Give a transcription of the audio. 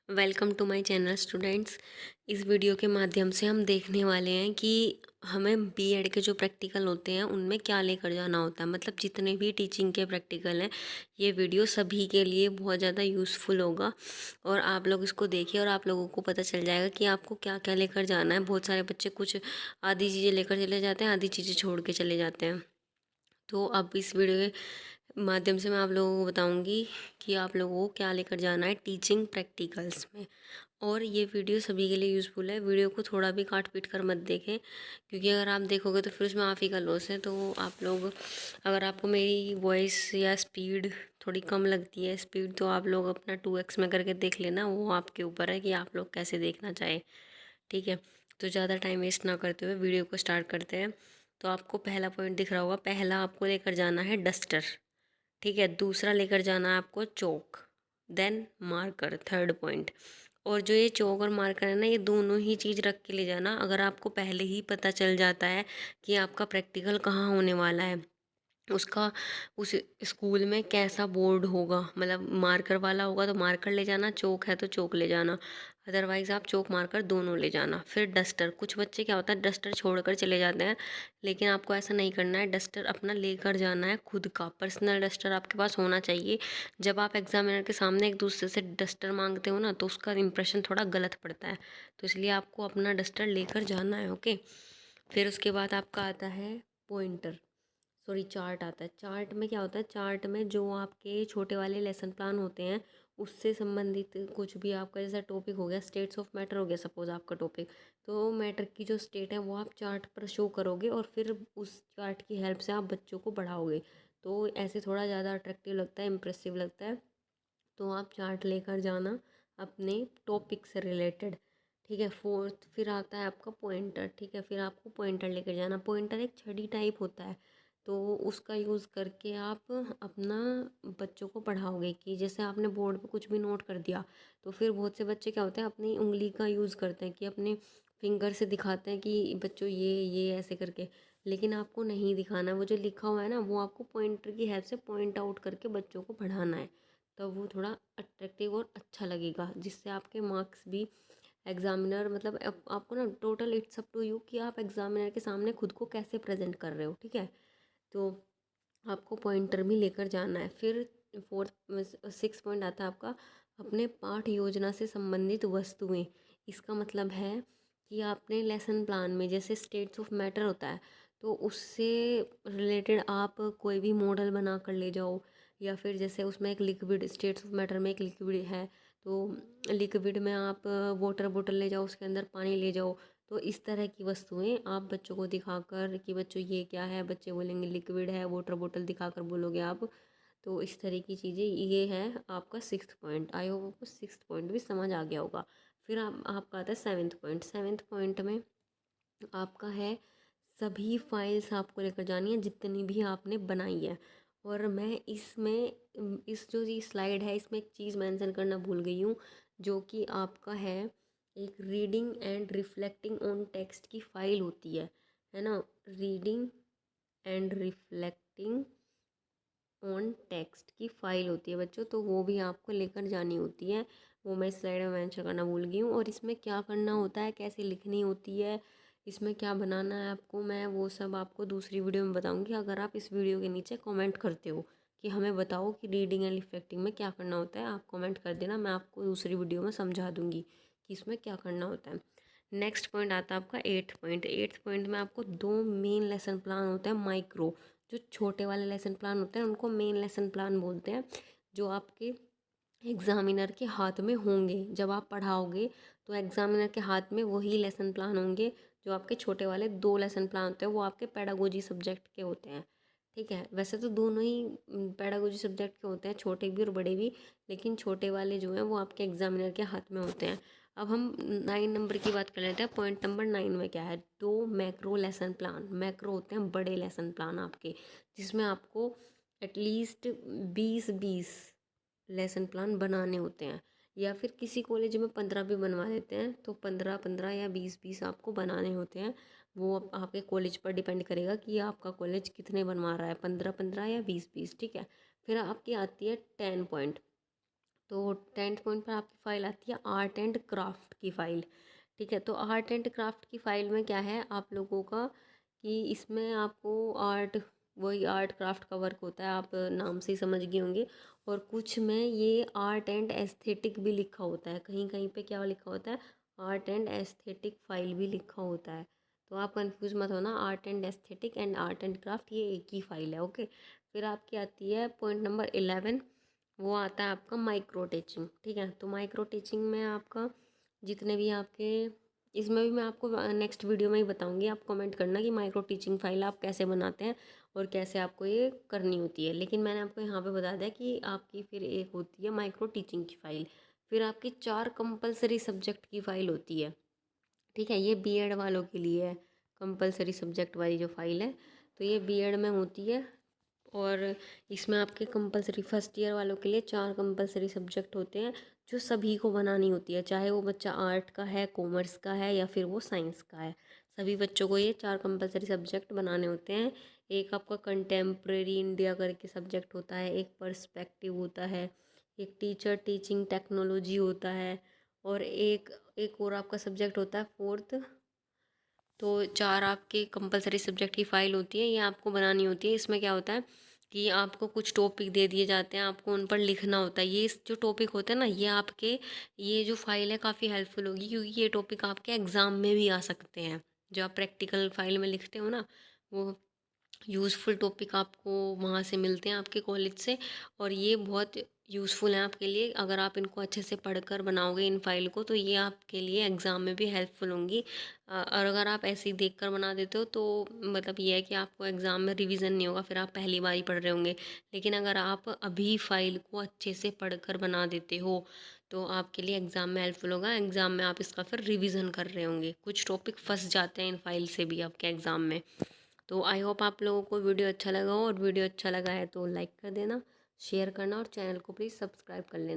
Welcome to my channel students. इस video के माध्यम से हम देखने वाले हैं कि हमें बीएड के जो प्रैक्टिकल होते हैं उनमें क्या लेकर जाना होता है। मतलब जितने भी टीचिंग के प्रैक्टिकल हैं, ये वीडियो सभी के लिए बहुत ज़्यादा यूज़फुल होगा और आप लोग इसको देखिए और आप लोगों को पता चल जाएगा कि आपको क्या क्या लेकर जाना है। बहुत सारे बच्चे कुछ आधी चीज़ें लेकर चले जाते हैं, आधी चीज़ें छोड़ के चले जाते हैं। तो अब इस वीडियो के माध्यम से मैं आप लोगों को बताऊंगी कि आप लोगों को क्या लेकर जाना है टीचिंग प्रैक्टिकल्स में। और ये वीडियो सभी के लिए यूज़फुल है। वीडियो को थोड़ा भी काट पीट कर मत देखें, क्योंकि अगर आप देखोगे तो फिर उसमें आप ही का लॉस है। तो आप लोग, अगर आपको मेरी वॉइस या स्पीड थोड़ी कम लगती है स्पीड, तो आप लोग अपना 2x में करके देख लेना। वो आपके ऊपर है कि आप लोग कैसे देखना चाहें। ठीक है, तो ज़्यादा टाइम वेस्ट ना करते हुए वीडियो को स्टार्ट करते हैं। तो आपको पहला पॉइंट दिख रहा होगा। पहला आपको लेकर जाना है डस्टर। ठीक है, दूसरा लेकर जाना है आपको चौक, देन मार्कर, थर्ड पॉइंट। और जो ये चौक और मार्कर है ना, ये दोनों ही चीज़ रख के ले जाना। अगर आपको पहले ही पता चल जाता है कि आपका प्रैक्टिकल कहाँ होने वाला है, उसका उस स्कूल में कैसा बोर्ड होगा, मतलब मार्कर वाला होगा तो मार्कर ले जाना, चौक है तो चौक ले जाना। अदरवाइज़ आप चौक मार्कर दोनों ले जाना। फिर डस्टर, कुछ बच्चे क्या होता है डस्टर छोड़कर चले जाते हैं, लेकिन आपको ऐसा नहीं करना है। डस्टर अपना लेकर जाना है, खुद का पर्सनल डस्टर आपके पास होना चाहिए। जब आप एग्जामिनर के सामने एक दूसरे से डस्टर मांगते हो ना, तो उसका इंप्रेशन थोड़ा गलत पड़ता है। तो इसलिए आपको अपना डस्टर लेकर जाना है। ओके, फिर उसके बाद आपका आता है पॉइंटर, सॉरी चार्ट आता है। चार्ट में क्या होता है, चार्ट में जो आपके छोटे वाले लेसन प्लान होते हैं उससे संबंधित कुछ भी आपका, जैसा टॉपिक हो गया स्टेट्स ऑफ मैटर हो गया सपोज आपका टॉपिक, तो मैटर की जो स्टेट है वो आप चार्ट पर शो करोगे और फिर उस चार्ट की हेल्प से आप बच्चों को पढ़ाओगे। तो ऐसे थोड़ा ज़्यादा अट्रैक्टिव लगता है, इम्प्रेसिव लगता है। तो आप चार्ट लेकर जाना अपने टॉपिक से रिलेटेड। ठीक है, फोर्थ फिर आता है आपका पॉइंटर। ठीक है, फिर आपको पॉइंटर लेकर जाना। पॉइंटर एक छड़ी टाइप होता है, तो उसका यूज़ करके आप अपना बच्चों को पढ़ाओगे। कि जैसे आपने बोर्ड पे कुछ भी नोट कर दिया, तो फिर बहुत से बच्चे क्या होते हैं अपनी उंगली का यूज़ करते हैं, कि अपने फिंगर से दिखाते हैं कि बच्चों ये ऐसे करके। लेकिन आपको नहीं दिखाना, वो जो लिखा हुआ है ना वो आपको पॉइंटर की हेल्प से पॉइंट आउट करके बच्चों को पढ़ाना है। तब वो थोड़ा अट्रैक्टिव और अच्छा लगेगा, जिससे आपके मार्क्स भी एग्जामिनर, मतलब आपको ना total it's up to you कि आप एग्जामिनर के सामने खुद को कैसे प्रेजेंट कर रहे हो। ठीक है, तो आपको पॉइंटर भी लेकर जाना है। फिर फोर्थ सिक्स पॉइंट आता है आपका अपने पाठ योजना से संबंधित वस्तुएं। इसका मतलब है कि आपने लेसन प्लान में जैसे स्टेट्स ऑफ मैटर होता है, तो उससे रिलेटेड आप कोई भी मॉडल बना कर ले जाओ। या फिर जैसे उसमें एक लिक्विड, स्टेट्स ऑफ मैटर में एक लिक्विड है, तो लिक्विड में आप वाटर बोतल ले जाओ, उसके अंदर पानी ले जाओ। तो इस तरह की वस्तुएं आप बच्चों को दिखाकर कि बच्चों ये क्या है, बच्चे बोलेंगे लिक्विड है, वाटर बोतल दिखाकर बोलोगे आप। तो इस तरह की चीज़ें, ये है आपका सिक्स्थ पॉइंट। आई होप आपको सिक्स्थ पॉइंट भी समझ आ गया होगा। फिर आपका आता है सेवन्थ पॉइंट। सेवन्थ पॉइंट में आपका है सभी फाइल्स आपको लेकर जानी है जितनी भी आपने बनाई है। और मैं इसमें इस जो ये स्लाइड है इसमें एक चीज़ मेंशन करना भूल गई हूँ, जो कि आपका है एक reading and reflecting on text की फाइल होती है ना। Reading and reflecting on text की फ़ाइल होती है बच्चों, तो वो भी आपको लेकर जानी होती है। वो मैं स्लाइड में मेंशन करना भूल गई हूँ। और इसमें क्या करना होता है, कैसे लिखनी होती है, इसमें क्या बनाना है आपको, मैं वो सब आपको दूसरी वीडियो में बताऊँगी। अगर आप इस वीडियो के नीचे कमेंट करते हो कि हमें बताओ कि रीडिंग एंड रिफ्लेक्टिंग में क्या करना होता है, आप कमेंट कर देना, मैं आपको दूसरी वीडियो में समझा दूँगी कि इसमें क्या करना होता है। नेक्स्ट पॉइंट आता है आपका एट्थ पॉइंट। एट्थ पॉइंट में आपको दो मेन लेसन प्लान होते हैं। माइक्रो, जो छोटे वाले लेसन प्लान होते हैं उनको मेन लेसन प्लान बोलते हैं, जो आपके एग्जामिनर के हाथ में होंगे। जब आप पढ़ाओगे तो एग्जामिनर के हाथ में वही लेसन प्लान होंगे। जो आपके छोटे वाले दो लेसन प्लान होते हैं वो आपके पेडागोजी सब्जेक्ट के होते हैं। ठीक है, वैसे तो दोनों ही पेडागोजी सब्जेक्ट के होते हैं, छोटे भी और बड़े भी, लेकिन छोटे वाले जो हैं वो आपके एग्जामिनर के हाथ में होते हैं। अब हम 9 नंबर की बात कर लेते हैं। पॉइंट नंबर 9 में क्या है, दो मैक्रो लेसन प्लान। मैक्रो होते हैं बड़े लेसन प्लान आपके, जिसमें आपको एटलीस्ट 20-20 लेसन प्लान बनाने होते हैं। या फिर किसी कॉलेज में 15 भी बनवा देते हैं, तो 15-15 या 20-20 आपको बनाने होते हैं। वो आपके कॉलेज पर डिपेंड करेगा कि आपका कॉलेज कितने बनवा रहा है, 15-15 या 20-20। ठीक है, फिर आपकी आती है 10 पॉइंट। तो 10th पॉइंट पर आपकी फ़ाइल आती है आर्ट एंड क्राफ्ट की फ़ाइल। ठीक है, तो आर्ट एंड क्राफ्ट की फ़ाइल में क्या है आप लोगों का कि इसमें आपको आर्ट, वही आर्ट क्राफ्ट का वर्क होता है, आप नाम से ही समझ गए होंगे। और कुछ में ये आर्ट एंड एस्थेटिक भी लिखा होता है, कहीं कहीं पे क्या लिखा होता है, आर्ट एंड एस्थेटिक फ़ाइल भी लिखा होता है। तो आप कंफ्यूज मत होना, art and aesthetic and art and craft ये एक ही फ़ाइल है। ओके, फिर आपकी आती है पॉइंट नंबर 11, वो आता है आपका माइक्रो टीचिंग। ठीक है, तो माइक्रो टीचिंग में आपका जितने भी आपके, इसमें भी मैं आपको नेक्स्ट वीडियो में ही बताऊंगी, आप कमेंट करना कि माइक्रो टीचिंग फाइल आप कैसे बनाते हैं और कैसे आपको ये करनी होती है। लेकिन मैंने आपको यहाँ पे बता दिया कि आपकी फिर एक होती है माइक्रो टीचिंग की फ़ाइल, फिर आपकी 4 कंपलसरी सब्जेक्ट की फ़ाइल होती है। ठीक है, ये बीएड वालों के लिए है, कंपलसरी सब्जेक्ट वाली जो फाइल है, तो ये बीएड में होती है। और इसमें आपके कंपलसरी फर्स्ट ईयर वालों के लिए 4 कंपलसरी सब्जेक्ट होते हैं जो सभी को बनानी होती है, चाहे वो बच्चा आर्ट का है, कॉमर्स का है या फिर वो साइंस का है। सभी बच्चों को ये 4 कंपलसरी सब्जेक्ट बनाने होते हैं। एक आपका कंटेम्प्रेरी इंडिया करके सब्जेक्ट होता है, एक पर्सपेक्टिव होता है, एक टीचर टीचिंग टेक्नोलॉजी होता है, और एक एक और आपका सब्जेक्ट होता है फोर्थ। तो 4 आपके कंपलसरी सब्जेक्ट की फ़ाइल होती है, ये आपको बनानी होती है। इसमें क्या होता है कि आपको कुछ टॉपिक दे दिए जाते हैं, आपको उन पर लिखना होता है। ये जो टॉपिक होते हैं ना, ये आपके, ये जो फाइल है काफ़ी हेल्पफुल होगी, क्योंकि ये टॉपिक आपके एग्ज़ाम में भी आ सकते हैं। जो आप प्रैक्टिकल फाइल में लिखते हो ना, वो यूज़फुल टॉपिक आपको वहाँ से मिलते हैं आपके कॉलेज से। और ये बहुत यूज़फुल हैं आपके लिए, अगर आप इनको अच्छे से पढ़कर बनाओगे इन फाइल को, तो ये आपके लिए एग्ज़ाम में भी हेल्पफुल होंगी। और अगर आप ऐसे ही देख कर बना देते हो तो मतलब ये है कि आपको एग्ज़ाम में रिवीजन नहीं होगा, फिर आप पहली बार ही पढ़ रहे होंगे। लेकिन अगर आप अभी फाइल को अच्छे से पढ़कर बना देते हो तो आपके लिए एग्ज़ाम में हेल्पफुल होगा। एग्ज़ाम में आप इसका फिर रिवीजन कर रहे होंगे, कुछ टॉपिक फंस जाते हैं इन फाइल से भी आपके एग्ज़ाम में। तो आई होप आप लोगों को वीडियो अच्छा लगा हो, और वीडियो अच्छा लगा है तो लाइक कर देना, शेयर करना और चैनल को प्लीज़ सब्सक्राइब कर लेना।